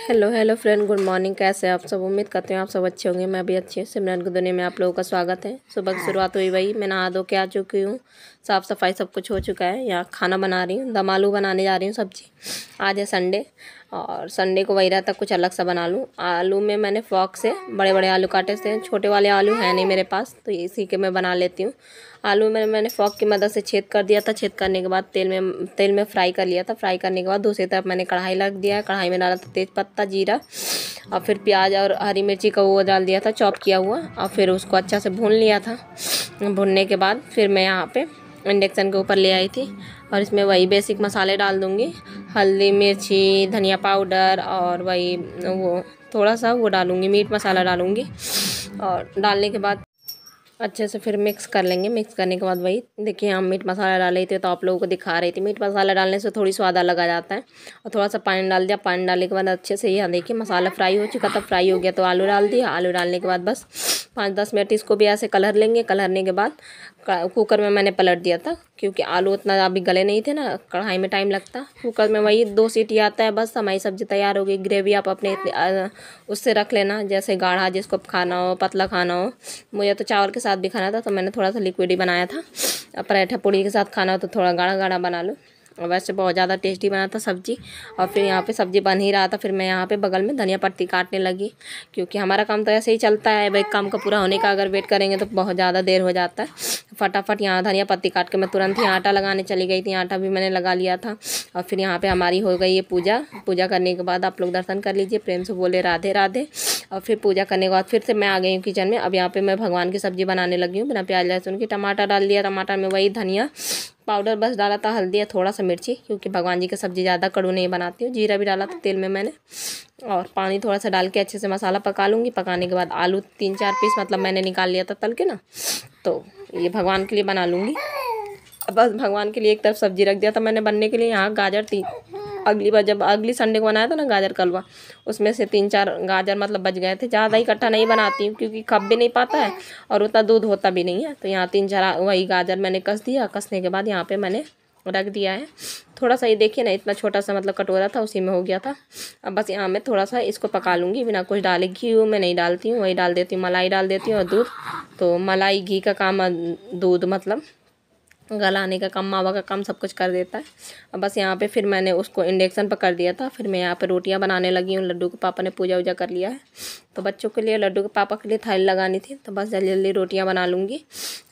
Hello hello friend, good morning. कैसे हैं आप सब? उम्मीद करते हैं आप सब अच्छे होंगे। मैं भी अच्छी हूँ। सिमरन की दुनिया में आप लोगों का स्वागत है। सुबह की शुरुआत हुई वही, मैं नहा धो के आ चुकी हूँ। साफ़ सफाई सब कुछ हो चुका है। यहाँ खाना बना रही हूँ, दम आलू बनाने जा रही हूँ सब्जी। आज है संडे और संडे को वही रहता कुछ अलग सा बना लूँ। आलू में मैंने फॉक से बड़े बड़े आलू काटे थे, छोटे वाले आलू हैं नहीं मेरे पास, तो इसी के मैं बना लेती हूँ। आलू में मैंने फॉक की मदद से छेद कर दिया था। छेद करने के बाद तेल में फ्राई कर लिया था। फ्राई करने के बाद दूसरी तरफ मैंने कढ़ाई रख दिया है। कढ़ाई में डाला था तेज पत्ता, जीरा और फिर प्याज और हरी मिर्ची का वो डाल दिया था चॉप किया हुआ, और फिर उसको अच्छा से भून लिया था। भूनने के बाद फिर मैं यहाँ पे इंडक्शन के ऊपर ले आई थी और इसमें वही बेसिक मसाले डाल दूँगी। हल्दी, मिर्ची, धनिया पाउडर और वही वो थोड़ा सा वो डालूँगी, मीट मसाला डालूँगी। और डालने के बाद अच्छे से फिर मिक्स कर लेंगे। मिक्स करने के बाद वही देखिए, हम मीट मसाला डाल रही थी तो आप लोगों को दिखा रही थी। मीट मसाला डालने से थोड़ी स्वाद अलग आ जाता है। और थोड़ा सा पानी डाल दिया। पानी डालने के बाद अच्छे से यहाँ देखिए मसाला फ्राई हो चुका था। फ्राई हो गया तो आलू डाल दिया। आलू डालने के बाद बस 5-10 मिनट इसको भी ऐसे कलर लेंगे। कलरने के बाद कुकर में मैंने पलट दिया था, क्योंकि आलू उतना अभी गले नहीं थे ना, कढ़ाई में टाइम लगता। कुकर में वही 2 सीटी आता है बस, हमारी सब्ज़ी तैयार हो गई। ग्रेवी आप अपने उससे रख लेना, जैसे गाढ़ा जिसको खाना हो, पतला खाना हो। मुझे तो चावल के साथ भी खाना था तो मैंने थोड़ा सा लिक्विड ही बनाया था। पराठा पूड़ी के साथ खाना हो तो थोड़ा गाढ़ा गाढ़ा बना लो। और वैसे बहुत ज़्यादा टेस्टी बना था सब्ज़ी। और फिर यहाँ पे सब्ज़ी बन ही रहा था, फिर मैं यहाँ पे बगल में धनिया पत्ती काटने लगी, क्योंकि हमारा काम तो ऐसे ही चलता है भाई। काम का पूरा होने का अगर वेट करेंगे तो बहुत ज़्यादा देर हो जाता है। फटाफट यहाँ धनिया पत्ती काट के मैं तुरंत ही आटा लगाने चली गई थी। आटा भी मैंने लगा लिया था। और फिर यहाँ पे हमारी हो गई है पूजा। पूजा करने के बाद आप लोग दर्शन कर लीजिए, प्रेम से बोले राधे राधे। और फिर पूजा करने के बाद फिर से मैं आ गई हूँ किचन में। अब यहाँ पे मैं भगवान की सब्ज़ी बनाने लगी हूँ बिना प्याज लहसुन की। टमाटर डाल दिया, टमाटर में वही धनिया पाउडर बस डाला था, हल्दी और थोड़ा सा मिर्ची, क्योंकि भगवान जी की सब्ज़ी ज़्यादा कड़ू नहीं बनाती हूँ। जीरा भी डाला था तेल में मैंने, और पानी थोड़ा सा डाल के अच्छे से मसाला पका लूँगी। पकाने के बाद आलू 3-4 पीस मतलब मैंने निकाल लिया था तल के ना, तो ये भगवान के लिए बना लूँगी। बस भगवान के लिए एक तरफ सब्ज़ी रख दिया था मैंने बनने के लिए। यहाँ गाजर अगली बार जब अगली संडे को बनाया था ना गाजर का हलवा, उसमें से 3-4 गाजर मतलब बच गए थे। ज़्यादा इकट्ठा नहीं बनाती हूँ, क्योंकि खप भी नहीं पाता है और उतना दूध होता भी नहीं है। तो यहाँ 3-4 वही गाजर मैंने कस दिया। कसने के बाद यहाँ पे मैंने रख दिया है। थोड़ा सा ये देखिए ना, इतना छोटा सा मतलब कटोरा था, उसी में हो गया था। अब बस यहाँ मैं थोड़ा सा इसको पका लूँगी बिना कुछ डाले। घी मैं नहीं डालती हूँ, वही डाल देती हूँ, मलाई डाल देती हूँ और दूध। तो मलाई घी का काम, दूध मतलब गलाने का काम, मावा का काम सब कुछ कर देता है। अब बस यहाँ पे फिर मैंने उसको इंडक्शन पर कर दिया था। फिर मैं यहाँ पे रोटियाँ बनाने लगी हूँ। लड्डू के पापा ने पूजा वूजा कर लिया है, तो बच्चों के लिए, लड्डू के पापा के लिए थाली लगानी थी, तो बस जल्दी जल्दी रोटियाँ बना लूँगी।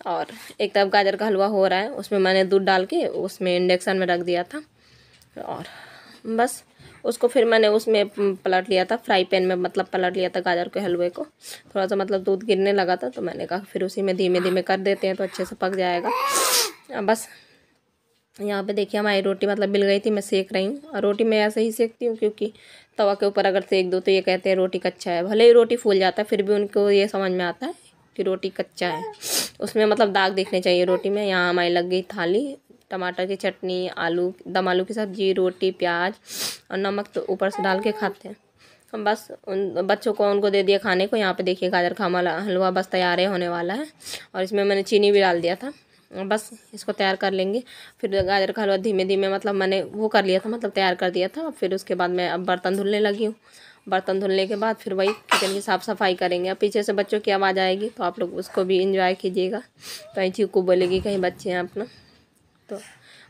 और एक तरफ गाजर का हलवा हो रहा है, उसमें मैंने दूध डाल के उसमें इंडक्शन में रख दिया था। और बस उसको फिर मैंने उसमें पलट लिया था, फ्राई पैन में मतलब पलट लिया था गाजर के हलवे को। थोड़ा सा मतलब दूध गिरने लगा था, तो मैंने कहा फिर उसी में धीमे धीमे कर देते हैं तो अच्छे से पक जाएगा। बस यहाँ पे देखिए हमारी रोटी मतलब मिल गई थी, मैं सेक रही हूँ। और रोटी मैं ऐसे ही सेकती हूँ, क्योंकि तवा के ऊपर अगर सेक दो तो ये कहते हैं रोटी कच्चा है। भले ही रोटी फूल जाता है, फिर भी उनको ये समझ में आता है कि रोटी कच्चा है, उसमें मतलब दाग दिखने चाहिए रोटी में। यहाँ हमारी लग गई थाली, टमाटर की चटनी, आलू, दम आलू की सब्ज़ी, रोटी, प्याज और नमक तो ऊपर से डाल के खाते हैं हम। बस उन बच्चों को उनको दे दिया खाने को। यहाँ पे देखिए गाजर का हलवा बस तैयार होने वाला है, और इसमें मैंने चीनी भी डाल दिया था। बस इसको तैयार कर लेंगे। फिर गाजर का हलवा धीमे धीमे मतलब मैंने वो कर लिया था, मतलब तैयार कर दिया था। फिर उसके बाद मैं अब बर्तन धुलने लगी हूँ। बर्तन धुलने के बाद फिर वही किचन की साफ़ सफाई करेंगे। अब पीछे से बच्चों की आवाज़ आएगी, तो आप लोग उसको भी इंजॉय कीजिएगा। कहीं चीकू बोलेगी, कहीं बच्चे हैं अपना। तो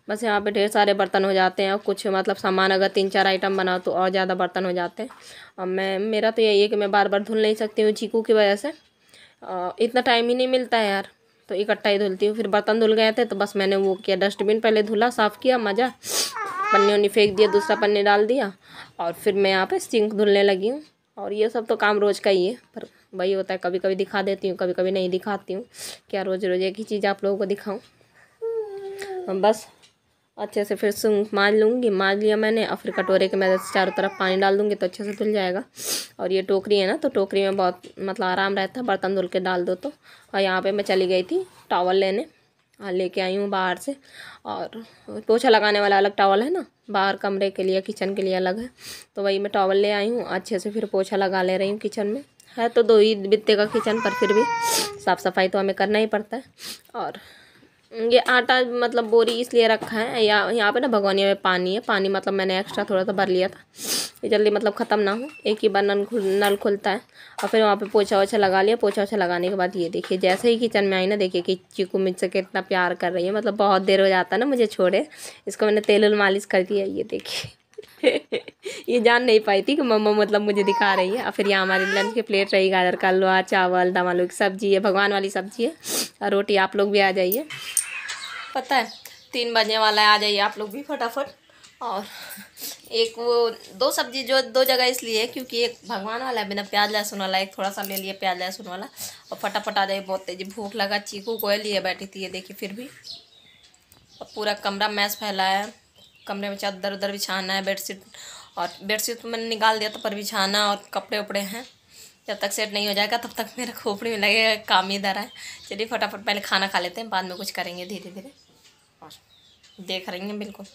बस यहाँ पे ढेर सारे बर्तन हो जाते हैं। और कुछ मतलब सामान अगर 3-4 आइटम बनाओ तो और ज़्यादा बर्तन हो जाते हैं। और मेरा तो यही है कि मैं बार बार धुल नहीं सकती हूँ चीकू की वजह से। इतना टाइम ही नहीं मिलता है यार, तो इकट्ठा ही धुलती हूँ। फिर बर्तन धुल गए थे तो बस मैंने वो किया, डस्टबिन पहले धुला, साफ़ किया, मज़ा, पन्नी उन्नी फेंक दिया, दूसरा पन्नी डाल दिया। और फिर मैं यहाँ पे सिंक धुलने लगी हूँ। और ये सब तो काम रोज़ का ही है, पर वही होता है, कभी कभी दिखा देती हूँ, कभी कभी नहीं दिखाती हूँ। क्या रोज़ रोज़ एक ही चीज़ आप लोगों को दिखाऊँ? बस अच्छे से फिर सिंक मांज लूँगी। मांज लिया मैंने, और फिर कटोरे के मदद से चारों तरफ पानी डाल दूँगी तो अच्छे से धुल जाएगा। और ये टोकरी है ना, तो टोकरी में बहुत मतलब आराम रहता है, बर्तन धुल के डाल दो तो। और यहाँ पे मैं चली गई थी टॉवल लेने, लेके आई हूँ बाहर से। और पोछा लगाने वाला अलग टॉवल है ना, बाहर कमरे के लिए, किचन के लिए अलग है, तो वही मैं टॉवल ले आई हूँ। अच्छे से फिर पोछा लगा ले रही हूँ। किचन में है तो 2 ही बित्ते का किचन, पर फिर भी साफ़ सफाई तो हमें करना ही पड़ता है। और ये आटा मतलब बोरी इसलिए रखा है, यहाँ पे ना भगोनी में पानी है, पानी मतलब मैंने एक्स्ट्रा थोड़ा सा भर लिया था, ये जल्दी मतलब ख़त्म ना हो। एक ही बार नल खुलता है। और फिर वहाँ पे पोछा वोछा लगा लिया। पोछा वोछा लगाने के बाद ये देखिए, जैसे ही किचन में आई ना, देखिए कि चीकू मुझसे कितना प्यार कर रही है, मतलब बहुत देर हो जाता है ना मुझे छोड़े। इसको मैंने तेल उल मालिश कर दिया, ये देखिए। ये जान नहीं पाई थी कि मम्मा मतलब मुझे दिखा रही है। और फिर यहाँ हमारी लंच की प्लेट रही, गाजर का हलवा, चावल, दम आलू की सब्जी है, भगवान वाली सब्जी है, और रोटी। आप लोग भी आ जाइए, पता है 3 बजने वाला है, आ जाइए आप लोग भी फटाफट। और एक वो 2 सब्जी जो 2 जगह इसलिए है क्योंकि एक भगवान वाला है बिना प्याज लहसुन वाला, एक थोड़ा सा ले लिए प्याज लहसुन वाला। और फटाफट आ जाइए, बहुत तेजी भूख लगा। चीकू को लिए बैठी थी, ये देखिए फिर भी। और पूरा कमरा मैस फैला है, कमरे में चादर उधर बिछाना है, बेडशीट, और बेडशीट तो मैंने निकाल दिया था, पर बिछाना और कपड़े उपड़े हैं। जब तक सेट नहीं हो जाएगा तब तक मेरा खोपड़ी में लगेगा काम ही इधर है। चलिए फटाफट पहले खाना खा लेते हैं, बाद में कुछ करेंगे धीरे धीरे। और देख रही हैं बिल्कुल,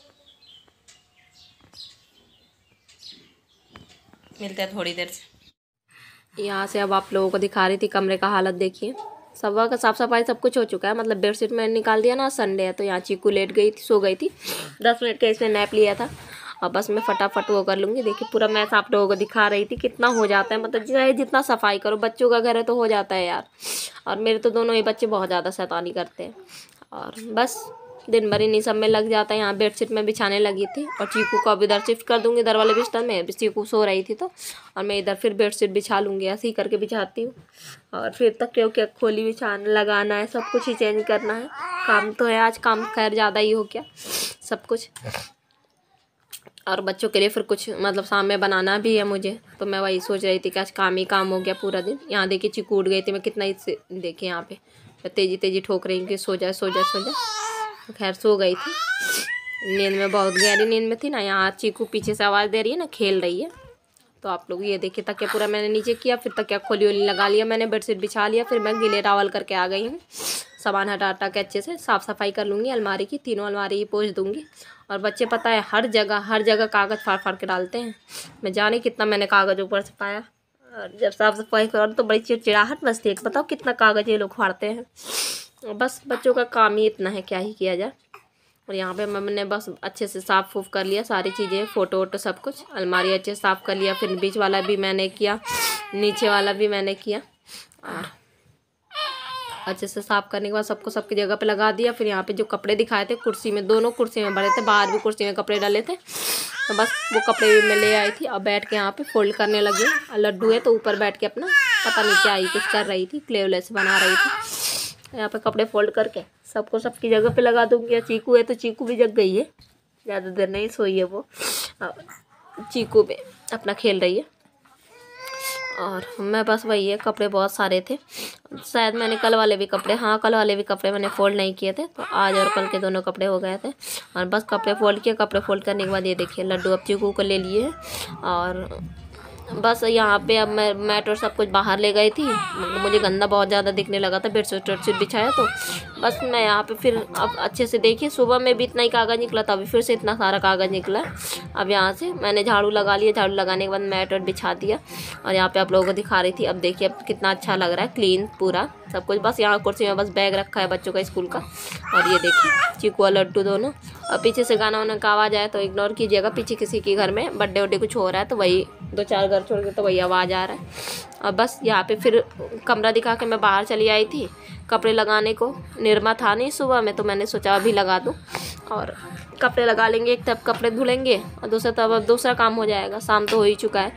मिलते हैं थोड़ी देर से। यहाँ से अब आप लोगों को दिखा रही थी कमरे का हालत, देखिए। सुबह का साफ़ सफाई सब कुछ हो चुका है, मतलब बेडशीट मैंने निकाल दिया ना, संडे है तो यहाँ चीकू लेट गई थी, सो गई थी। 10 मिनट का इसने नैप लिया था, और बस मैं फटाफट वो कर लूँगी। देखिए पूरा मैस आप लोगों को दिखा रही थी, कितना हो जाता है, मतलब चाहे जितना सफाई करो, बच्चों का घर है तो हो जाता है यार। और मेरे तो दोनों ही बच्चे बहुत ज़्यादा शैतानी करते हैं, और बस दिन भर इन्हीं सब में लग जाता है। यहाँ बेडशीट में बिछाने लगी थी, और चीकू को अब इधर शिफ्ट कर दूँगी, इधर वाले बिस्तर में। चीकू सो रही थी तो, और मैं इधर फिर बेडशीट बिछा लूँगी, ऐसे ही करके बिछाती हूँ। और फिर तक क्योंकि खोली बिछाना लगाना है, सब कुछ ही चेंज करना है। काम तो है आज, काम खैर ज़्यादा ही हो गया सब कुछ। और बच्चों के लिए फिर कुछ मतलब शाम में बनाना भी है मुझे, तो मैं वही सोच रही थी कि आज काम ही काम हो गया पूरा दिन। यहाँ देखिए चीकू उठ गई थी, मैं कितना इससे देखिए यहाँ पे तेजी तेजी ठोक रही हूँ कि सो जा सो जा सो जा। खैर सो गई थी, नींद में, बहुत गहरी नींद में थी ना। यहाँ चीकू पीछे से आवाज़ दे रही है ना, खेल रही है। तो आप लोग ये देखिए, तकिया पूरा मैंने नीचे किया, फिर तकिया खोली वोली लगा लिया मैंने, बेडशीट बिछा लिया। फिर मैं गीले टॉवल करके आ गई हूँ। सामान हटा हटा के अच्छे से साफ़ सफाई कर लूँगी, अलमारी की तीनों अलमारी ही पोंछ दूँगी। और बच्चे पता है हर जगह कागज़ फाड़ फाड़ के डालते हैं, मैं जाने कितना मैंने कागज़ ऊपर से पाया। और जब साफ़ सफाई करो तो बड़ी चिड़चिड़ाहट मचती है, बताओ कितना कागज़ ये लोग फाड़ते हैं। बस बच्चों का काम ही इतना है, क्या ही किया जाए। और यहाँ पे मैंने बस अच्छे से साफ़ फूफ कर लिया सारी चीज़ें, फ़ोटो वोटो सब कुछ, अलमारी अच्छे से साफ़ कर लिया। फिर बीच वाला भी मैंने किया, नीचे वाला भी मैंने किया, और अच्छे से साफ़ करने के बाद सबको सबकी जगह पे लगा दिया। फिर यहाँ पे जो कपड़े दिखाए थे कुर्सी में, दोनों कुर्सी में भरे थे, बाहर भी कुर्सी में कपड़े डाले थे, तो बस वो कपड़े भी मैं ले आई थी। अब बैठ के यहाँ पे फोल्ड करने लगी। लड्डू है तो ऊपर बैठ के अपना पता नहीं क्या ही कुछ कर रही थी, क्ले व्ले से बना रही थी। यहाँ पे कपड़े फोल्ड करके सबको सबकी जगह पे लगा दूँगी। चीकू है तो चीकू भी जग गई है, ज़्यादा देर नहीं सोई है वो, चीकू भी अपना खेल रही है। और मैं बस वही है, कपड़े बहुत सारे थे, शायद मैंने कल वाले भी कपड़े, हाँ कल वाले भी कपड़े मैंने फ़ोल्ड नहीं किए थे, तो आज और कल के दोनों कपड़े हो गए थे। और बस कपड़े फ़ोल्ड किए, कपड़े फ़ोल्ड करने के बाद ये देखिए लड्डू अब चीकू को ले लिए। और बस यहाँ पे अब मैं मैट और सब कुछ बाहर ले गई थी, मुझे गंदा बहुत ज़्यादा दिखने लगा था, बेडशीट वेडशीट बिछाया तो बस मैं यहाँ पे फिर अब अच्छे से देखिए, सुबह में भी इतना ही कागज़ निकला था, अभी फिर से इतना सारा कागज़ निकला। अब यहाँ से मैंने झाड़ू लगा लिया, झाड़ू लगाने के बाद मैट और बिछा दिया। और यहाँ पे आप लोगों को दिखा रही थी, अब देखिए अब कितना अच्छा लग रहा है, क्लीन पूरा सब कुछ। बस यहाँ कुर्सी में बस बैग रखा है बच्चों का स्कूल का। और ये देखिए चीकू और लड्डू दोनों। और पीछे से गाना वाना का आवाज़ आए तो इग्नोर कीजिएगा, पीछे किसी के घर में बर्थडे वड्डे कुछ हो रहा है, तो वही 2-4 घर छोड़ के तो वही आवाज़ आ रहा है। और बस यहाँ पे फिर कमरा दिखा के मैं बाहर चली आई थी कपड़े लगाने को। निरमा था नहीं सुबह में, तो मैंने सोचा अभी लगा दूँ, और कपड़े लगा लेंगे, एक तब कपड़े धुलेंगे और दूसरा तब अब दूसरा काम हो जाएगा। शाम तो हो ही चुका है,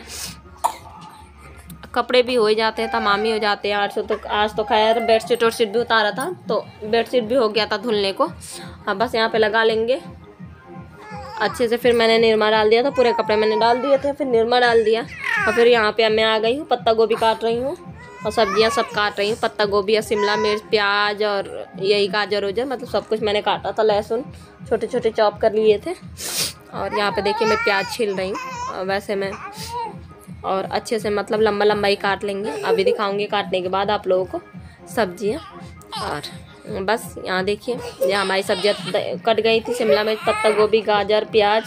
कपड़े भी हो ही जाते हैं, तमाम ही हो जाते हैं। आज तो खैर बेडशीट वेडशीट भी उतारा था, तो बेडशीट भी हो गया था धुलने को। अब बस यहाँ पे लगा लेंगे अच्छे से। फिर मैंने निरमा डाल दिया था, पूरे कपड़े मैंने डाल दिए थे, फिर निरमा डाल दिया। और फिर यहाँ पे मैं आ गई हूँ, पत्ता गोभी काट रही हूँ और सब्जियाँ सब काट रही हूँ। पत्ता गोभी और शिमला मिर्च, प्याज और यही गाजर वाजर, मतलब सब कुछ मैंने काटा था। लहसुन छोटे छोटे चॉप कर लिए थे। और यहाँ पे देखिए मैं प्याज छील रही हूँ, वैसे मैं और अच्छे से मतलब लंबा लंबा ही काट लेंगे। अभी दिखाऊंगी काटने के बाद आप लोगों को सब्जियाँ। और बस यहाँ देखिए, यहाँ हमारी सब्जियाँ कट गई थी, शिमला मिर्च, पत्ता गोभी, गाजर, प्याज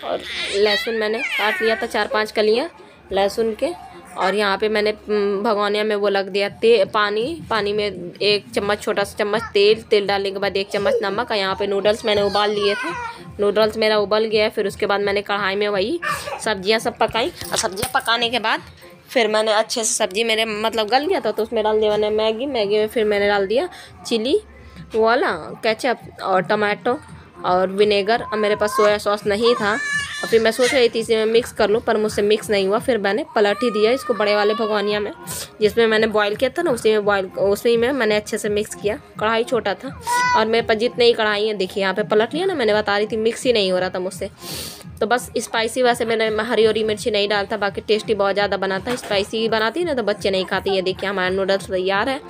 और लहसुन मैंने काट लिया था 4-5 कलियाँ। लहसुन के। और यहाँ पे मैंने भगोनिया में वो लग दिया पानी में 1 चम्मच, छोटा सा चम्मच तेल डालने के बाद 1 चम्मच नमक। और यहाँ पे नूडल्स मैंने उबाल लिए थे, नूडल्स मेरा उबल गया। फिर उसके बाद मैंने कढ़ाई में वही सब्जियाँ सब पकाई। और सब्जियाँ पकाने के बाद फिर मैंने अच्छे से सब्जी मेरे मतलब गल गया था, तो उसमें डाल दिया मैंने मैगी में फिर मैंने डाल दिया चिली वाला केचप और टमाटो और विनेगर। और मेरे पास सोया सॉस नहीं था, और फिर मैं सोच रही थी इसे मैं मिक्स कर लूँ, पर मुझसे मिक्स नहीं हुआ। फिर मैंने पलट ही दिया इसको बड़े वाले भगोनिया में, जिसमें मैंने बॉईल किया था ना, उसी में मैंने अच्छे से मिक्स किया। कढ़ाई छोटा था और मेरे पास जितने ही कढ़ाई हैं, देखिए यहाँ पे पलट लिया ना, मैंने बता रही थी मिक्स ही नहीं हो रहा था मुझसे। तो बस स्पाइसी वैसे मैंने हरी मिर्ची नहीं डालता, बाकी टेस्टी बहुत ज़्यादा बनाता है। स्पाइसी बनाती है ना तो बच्चे नहीं खाते। ये देखिए हमारा नूडल्स तैयार है,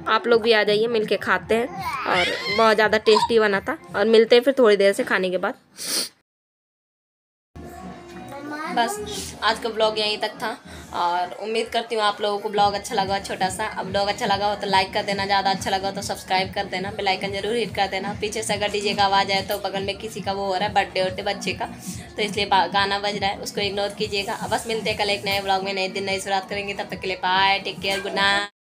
आप लोग भी आ जाइए, मिलके खाते हैं। और बहुत ज़्यादा टेस्टी बना था। और मिलते हैं फिर थोड़ी देर से खाने के बाद। बस आज का ब्लॉग यहीं तक था, और उम्मीद करती हूँ आप लोगों को ब्लॉग अच्छा लगा, छोटा सा। अब ब्लॉग अच्छा लगा हो तो लाइक कर देना, ज़्यादा अच्छा लगा हो तो सब्सक्राइब कर देना, बेल आइकन जरूर हिट कर देना। पीछे से अगर डीजे का आवाज़ आए तो बगल में किसी का वो हो रहा है, बर्थडे बच्चे का, तो इसलिए गाना बज रहा है, उसको इग्नोर कीजिएगा। बस मिलते हैं कल एक नए ब्लॉग में, नए दिन नई शुरुआत करेंगे। तब तक के लिए bye, take care, good night.